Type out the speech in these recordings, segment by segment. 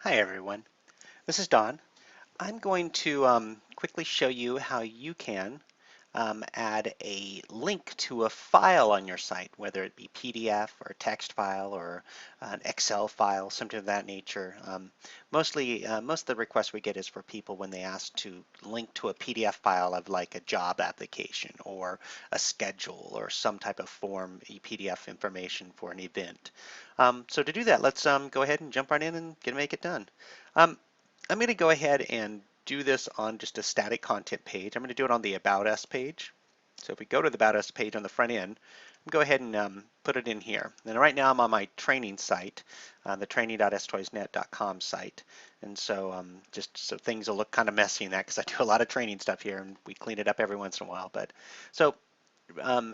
Hi everyone, this is Don. I'm going to quickly show you how you can add a link to a file on your site, whether it be PDF or a text file or an Excel file, something of that nature. Most of the requests we get is for people when they ask to link to a PDF file of like a job application or a schedule or some type of form, PDF information for an event. So to do that, let's go ahead and jump right in and make it done. Um, I'm going to go ahead and do this on just a static content page. I'm going to do it on the About Us page. So if we go to the About Us page on the front end, go ahead and put it in here. And right now I'm on my training site, the training.stoysnet.com site. And so just so things will look kind of messy in that because I do a lot of training stuff here and we clean it up every once in a while. But so um,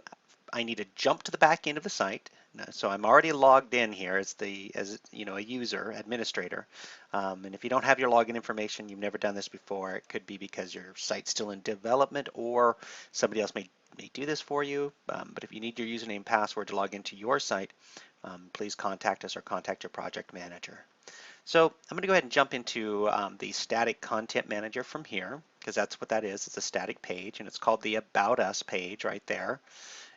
I need to jump to the back end of the site. So I'm already logged in here as a user administrator. And if you don't have your login information, you've never done this before, it could be because your site's still in development or somebody else may do this for you. But if you need your username and password to log into your site, please contact us or contact your project manager. So I'm going to go ahead and jump into the static content manager from here because that's what that is. It's a static page and it's called the About Us page right there.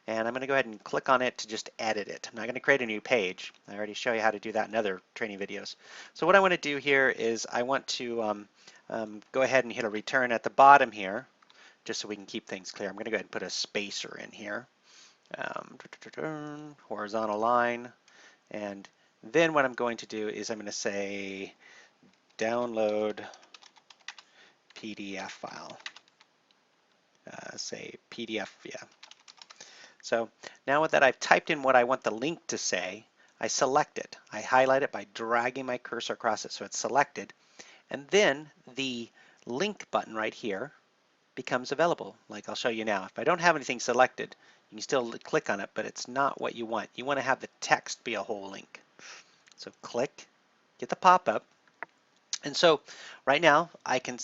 And I'm going to go ahead and click on it to just edit it. I'm not going to create a new page. I already show you how to do that in other training videos. So what I want to do here is I want to go ahead and hit a return at the bottom here just so we can keep things clear. I'm going to go ahead and put a spacer in here. Horizontal line. And then what I'm going to do is I'm going to say download PDF file. Say PDF, yeah. So now that I've typed in what I want the link to say, I select it. I highlight it by dragging my cursor across it so it's selected. And then the link button right here becomes available, like I'll show you now. If I don't have anything selected, you can still click on it, but it's not what you want. You want to have the text be a whole link. So click, get the pop-up, and so right now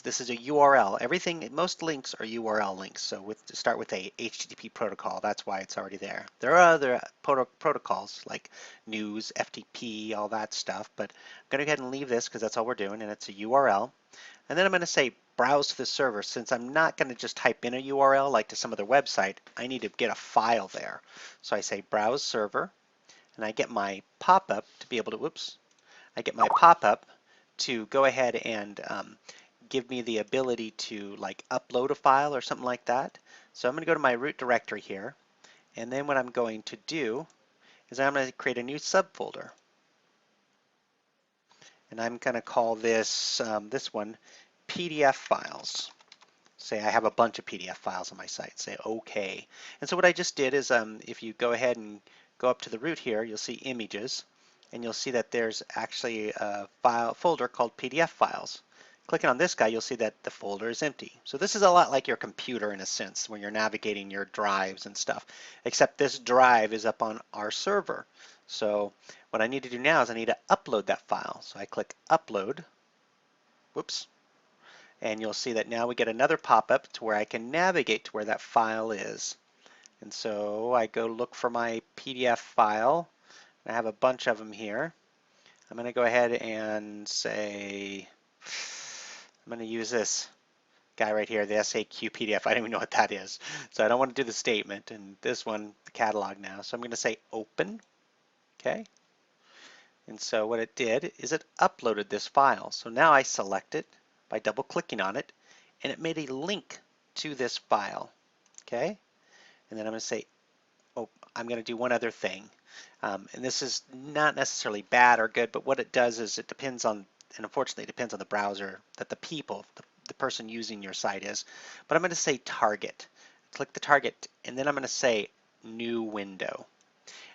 this is a URL. Everything, most links are URL links. So to start with a HTTP protocol, that's why it's already there. There are other protocols like news, FTP, all that stuff, but I'm going to go ahead and leave this because that's all we're doing, and it's a URL. And then I'm going to say browse to the server. Since I'm not going to just type in a URL like to some other website, I need to get a file there. So I say browse server, and I get my pop-up to be able to, I get my pop-up to go ahead and give me the ability to like upload a file or something like that. So I'm going to go to my root directory here, and then what I'm going to do is I'm going to create a new subfolder, and I'm going to call this this one PDF files. Say I have a bunch of PDF files on my site. Say OK. And so what I just did is if you go ahead and go up to the root here, you'll see images. And you'll see that there's actually a folder called PDF files. Clicking on this guy, you'll see that the folder is empty. So this is a lot like your computer in a sense when you're navigating your drives and stuff, except this drive is up on our server. So what I need to do now is I need to upload that file. So I click upload, whoops, and you'll see that now we get another pop-up to where I can navigate to where that file is. And so I go look for my PDF file. I have a bunch of them here. I'm going to go ahead and say, I'm going to use this guy right here, the SAQ PDF. I don't even know what that is. So I don't want to do the statement. And this one, the catalog now. So I'm going to say open. Okay. And so what it did is it uploaded this file. So now I select it by double clicking on it, and it made a link to this file. Okay. And then I'm going to say, oh, I'm going to do one other thing. And this is not necessarily bad or good, but what it does is it depends on, and unfortunately it depends on the browser that the person using your site is. But I'm going to say target. Click the target, and then I'm going to say new window.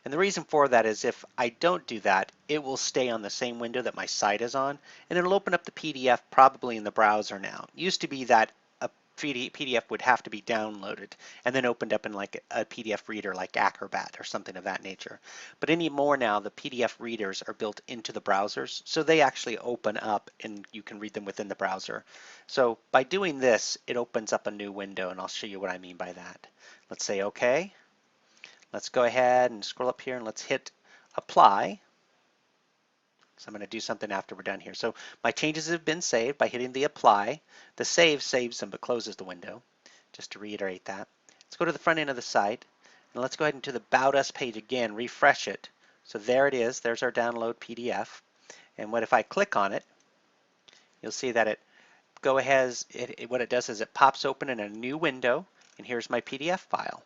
And the reason for that is if I don't do that, it will stay on the same window that my site is on, and it'll open up the PDF probably in the browser now. It used to be that a PDF would have to be downloaded and then opened up in like a PDF reader like Acrobat or something of that nature. But anymore now, the PDF readers are built into the browsers, so they actually open up and you can read them within the browser. So by doing this, it opens up a new window, and I'll show you what I mean by that. Let's say OK. Let's go ahead and scroll up here and let's hit apply. So I'm going to do something after we're done here. So my changes have been saved by hitting the apply. The save saves them but closes the window. Just to reiterate that. Let's go to the front end of the site and let's go ahead into the About Us page again, refresh it. So there it is, there's our download PDF. And what if I click on it, you'll see that what it does is it pops open in a new window, and here's my PDF file.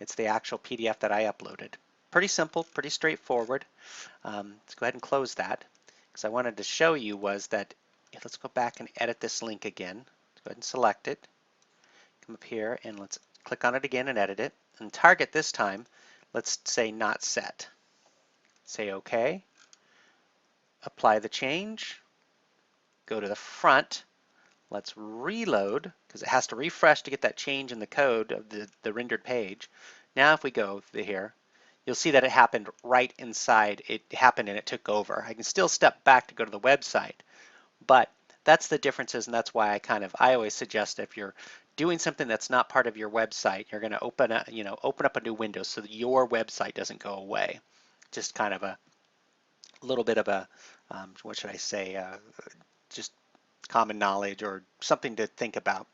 It's the actual PDF that I uploaded. Pretty simple, pretty straightforward. Let's go ahead and close that, because I wanted to show you was that, let's go back and edit this link again. Let's go ahead and select it, come up here and let's click on it again and edit it. And target this time, let's say not set. Say OK, apply the change, go to the front. Let's reload, because it has to refresh to get that change in the code of the rendered page. Now if we go here, you'll see that it happened right inside. It happened and it took over. I can still step back to go to the website, but that's the differences, and that's why I always suggest if you're doing something that's not part of your website, you're going to open up a new window so that your website doesn't go away. Just kind of a little bit of a, what should I say, just common knowledge or something to think about.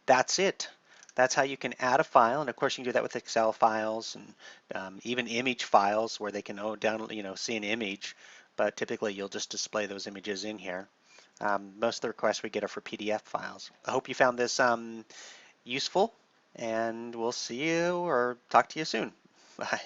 That's it. That's how you can add a file, and of course you can do that with Excel files and even image files where they can see an image, but typically you'll just display those images in here. Most of the requests we get are for PDF files. I hope you found this useful, and we'll see you or talk to you soon. Bye.